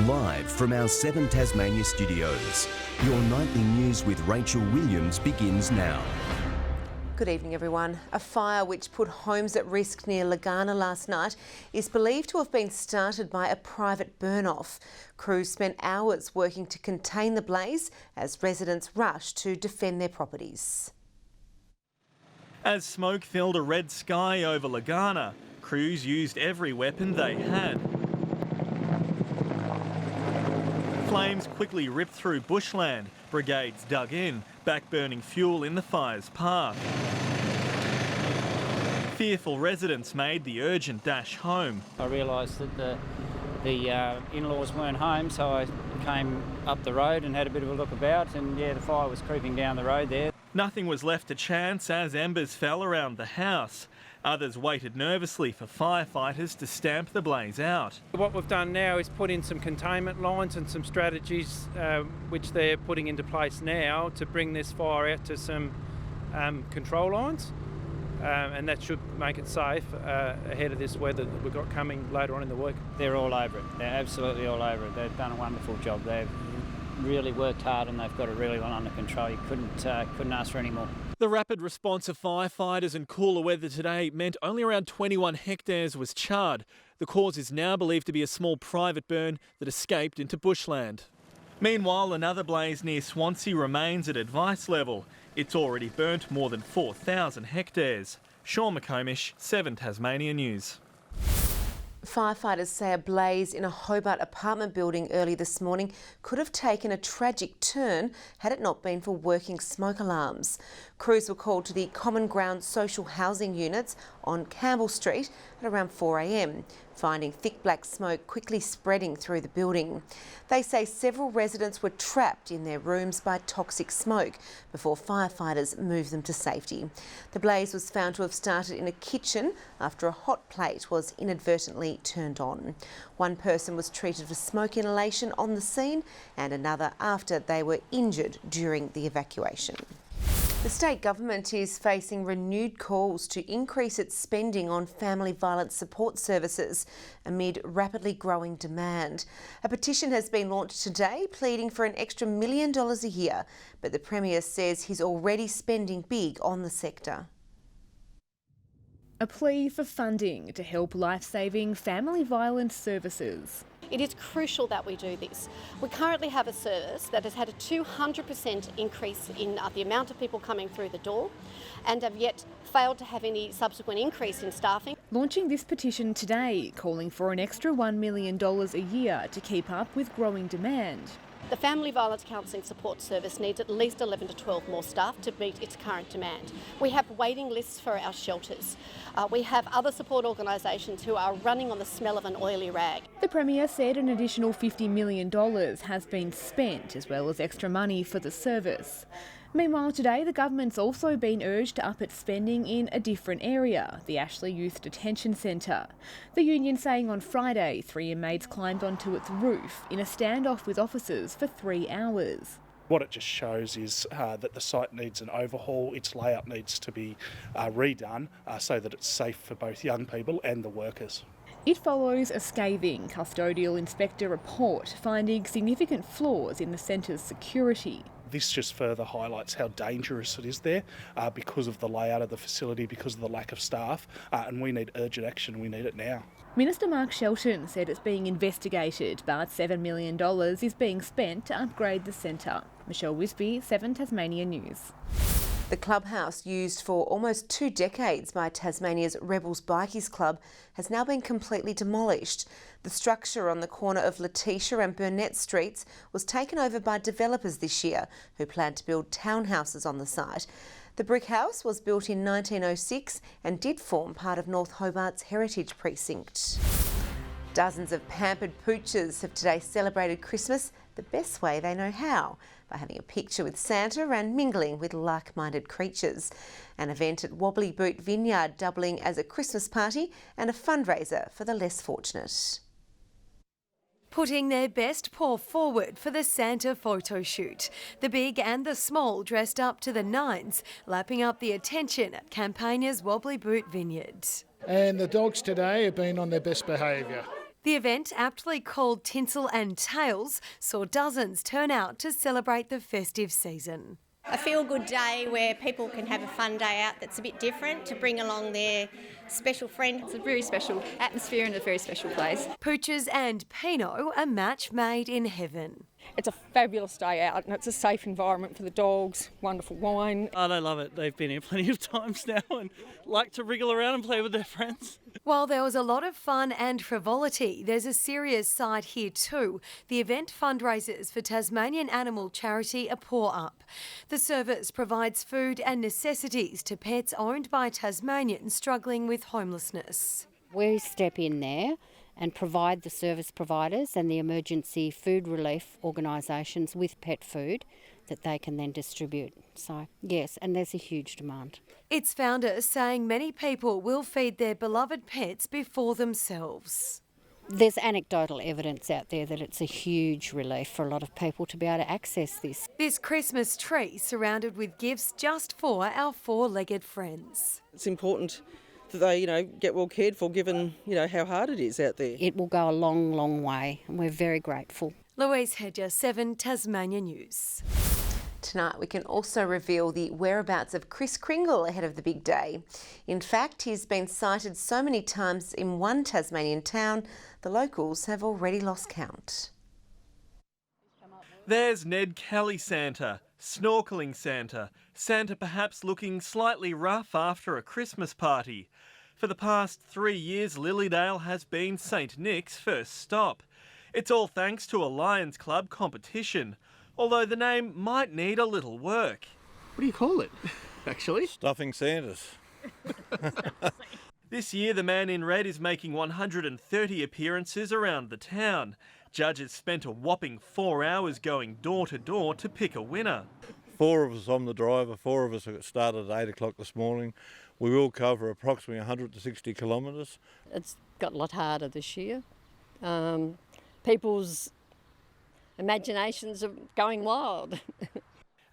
Live from our 7 Tasmania studios, your nightly news with Rachel Williams begins now. Good evening, everyone. A fire which put homes at risk near Lagana last night is believed to have been started by a private burn-off. Crews spent hours working to contain the blaze as residents rushed to defend their properties. As smoke filled a red sky over Lagana, crews used every weapon they had. Flames quickly ripped through bushland. Brigades dug in, backburning fuel in the fire's path. Fearful residents made the urgent dash home. I realised that the in-laws weren't home, so I came up the road and had a bit of a look about, and yeah, the fire was creeping down the road there. Nothing was left to chance as embers fell around the house. Others waited nervously for firefighters to stamp the blaze out. What we've done now is put in some containment lines and some strategies which they're putting into place now to bring this fire out to some control lines, and that should make it safe ahead of this weather that we've got coming later on in the week. They're all over it. They're absolutely all over it. They've done a wonderful job. They've really worked hard and they've got it really well under control. You couldn't ask for any more. The rapid response of firefighters and cooler weather today meant only around 21 hectares was charred. The cause is now believed to be a small private burn that escaped into bushland. Meanwhile, another blaze near Swansea remains at advice level. It's already burnt more than 4,000 hectares. Sean McComish, 7 Tasmania News. Firefighters say a blaze in a Hobart apartment building early this morning could have taken a tragic turn had it not been for working smoke alarms. Crews were called to the Common Ground social housing units on Campbell Street at around 4 a.m, finding thick black smoke quickly spreading through the building. They say several residents were trapped in their rooms by toxic smoke before firefighters moved them to safety. The blaze was found to have started in a kitchen after a hot plate was inadvertently turned on. One person was treated for smoke inhalation on the scene and another after they were injured during the evacuation. The state government is facing renewed calls to increase its spending on family violence support services amid rapidly growing demand. A petition has been launched today pleading for an extra $1 million a year, but the Premier says he's already spending big on the sector. A plea for funding to help life-saving family violence services. It is crucial that we do this. We currently have a service that has had a 200% increase in the amount of people coming through the door and have yet failed to have any subsequent increase in staffing. Launching this petition today, calling for an extra $1 million a year to keep up with growing demand. The Family Violence Counselling Support Service needs at least 11 to 12 more staff to meet its current demand. We have waiting lists for our shelters. We have other support organisations who are running on the smell of an oily rag. The Premier said an additional $50 million has been spent, as well as extra money for the service. Meanwhile, today the government's also been urged to up its spending in a different area, the Ashley Youth Detention Centre. The union saying on Friday 3 inmates climbed onto its roof in a standoff with officers for 3 hours. What it just shows is that the site needs an overhaul, its layout needs to be redone so that it's safe for both young people and the workers. It follows a scathing custodial inspector report finding significant flaws in the centre's security. This just further highlights how dangerous it is there because of the layout of the facility, because of the lack of staff, and we need urgent action. We need it now. Minister Mark Shelton said it's being investigated, but $7 million is being spent to upgrade the centre. Michelle Wisby, 7 Tasmania News. The clubhouse, used for almost 2 decades by Tasmania's Rebels Bikies Club, has now been completely demolished. The structure on the corner of Letitia and Burnett Streets was taken over by developers this year, who plan to build townhouses on the site. The brick house was built in 1906 and did form part of North Hobart's heritage precinct. Dozens of pampered poochers have today celebrated Christmas the best way they know how, by having a picture with Santa and mingling with like-minded creatures. An event at Wobbly Boot Vineyard doubling as a Christmas party and a fundraiser for the less fortunate. Putting their best paw forward for the Santa photo shoot. The big and the small dressed up to the nines, lapping up the attention at Campania's Wobbly Boot Vineyard. And the dogs today have been on their best behaviour. The event, aptly called Tinsel and Tales, saw dozens turn out to celebrate the festive season. A feel-good day where people can have a fun day out that's a bit different, to bring along their special friend. It's a very special atmosphere and a very special place. Pooches and Pinot, a match made in heaven. It's a fabulous day out and it's a safe environment for the dogs, wonderful wine. Oh, they love it. They've been here plenty of times now and like to wriggle around and play with their friends. While there was a lot of fun and frivolity, there's a serious side here too. The event fundraisers for Tasmanian animal charity A Paw Up. The service provides food and necessities to pets owned by Tasmanians struggling with homelessness. We step in there and provide the service providers and the emergency food relief organisations with pet food that they can then distribute. So, yes, and there's a huge demand. Its founder saying many people will feed their beloved pets before themselves. There's anecdotal evidence out there that it's a huge relief for a lot of people to be able to access this. This Christmas tree surrounded with gifts just for our four-legged friends. It's important that they, get well cared for, given, how hard it is out there. It will go a long, long way, and we're very grateful. Louise Hedger, 7 Tasmania News. Tonight we can also reveal the whereabouts of Kris Kringle ahead of the big day. In fact, he's been sighted so many times in one Tasmanian town, the locals have already lost count. There's Ned Kelly Santa, snorkelling Santa, Santa perhaps looking slightly rough after a Christmas party. For the past 3 years, Lilydale has been St Nick's first stop. It's all thanks to a Lions Club competition, although the name might need a little work. What do you call it, actually? Stuffing Santas. This year, the man in red is making 130 appearances around the town. Judges spent a whopping 4 hours going door to door to pick a winner. 4 of us on the driver, 4 of us started at 8 o'clock this morning. We will cover approximately 160 kilometres. It's got a lot harder this year. People's imaginations are going wild.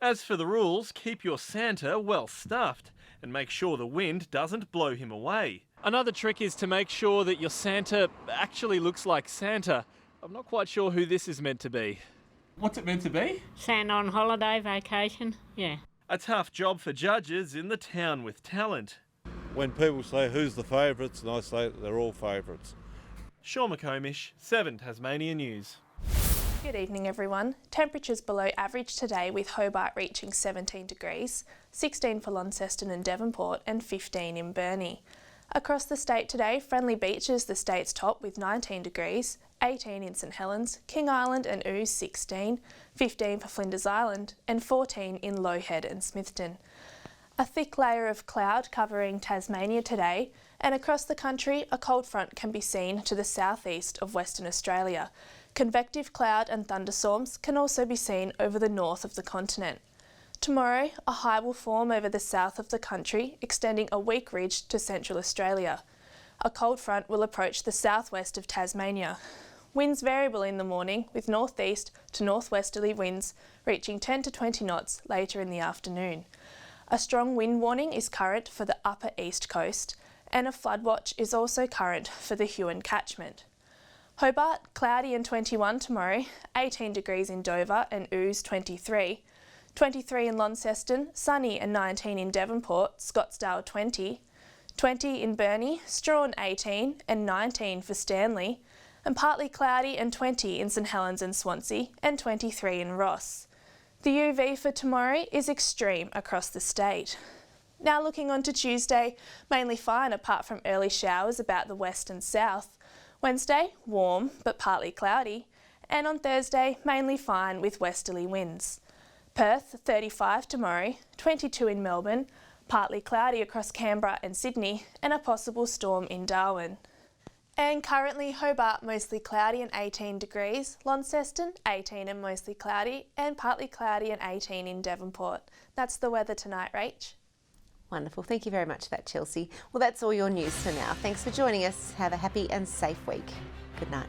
As for the rules, keep your Santa well stuffed and make sure the wind doesn't blow him away. Another trick is to make sure that your Santa actually looks like Santa. I'm not quite sure who this is meant to be. What's it meant to be? Santa on holiday, vacation, yeah. A tough job for judges in the town with talent. When people say who's the favourites, and I say that they're all favourites. Sean McComish, 7 Tasmania News. Good evening everyone. Temperatures below average today with Hobart reaching 17 degrees, 16 for Launceston and Devonport and 15 in Burnie. Across the state today, Friendly Beach is the state's top with 19 degrees, 18 in St Helens, King Island and Ouse 16, 15 for Flinders Island and 14 in Low Head and Smithton. A thick layer of cloud covering Tasmania today, and across the country a cold front can be seen to the southeast of Western Australia. Convective cloud and thunderstorms can also be seen over the north of the continent. Tomorrow, a high will form over the south of the country, extending a weak ridge to central Australia. A cold front will approach the southwest of Tasmania. Winds variable in the morning with northeast to northwesterly winds reaching 10 to 20 knots later in the afternoon. A strong wind warning is current for the upper east coast, and a flood watch is also current for the Huon catchment. Hobart, cloudy and 21 tomorrow, 18 degrees in Dover and Ouse 23, 23 in Launceston, sunny and 19 in Devonport, Scottsdale 20, 20 in Burnie, Strahan 18 and 19 for Stanley, and partly cloudy and 20 in St Helens and Swansea and 23 in Ross. The UV for tomorrow is extreme across the state. Now looking on to Tuesday, mainly fine apart from early showers about the west and south. Wednesday, warm but partly cloudy, and on Thursday, mainly fine with westerly winds. Perth, 35 tomorrow, 22 in Melbourne, partly cloudy across Canberra and Sydney, and a possible storm in Darwin. And currently Hobart mostly cloudy and 18 degrees, Launceston 18 and mostly cloudy, and partly cloudy and 18 in Devonport. That's the weather tonight, Rach. Wonderful. Thank you very much for that, Chelsea. Well, that's all your news for now. Thanks for joining us. Have a happy and safe week. Good night.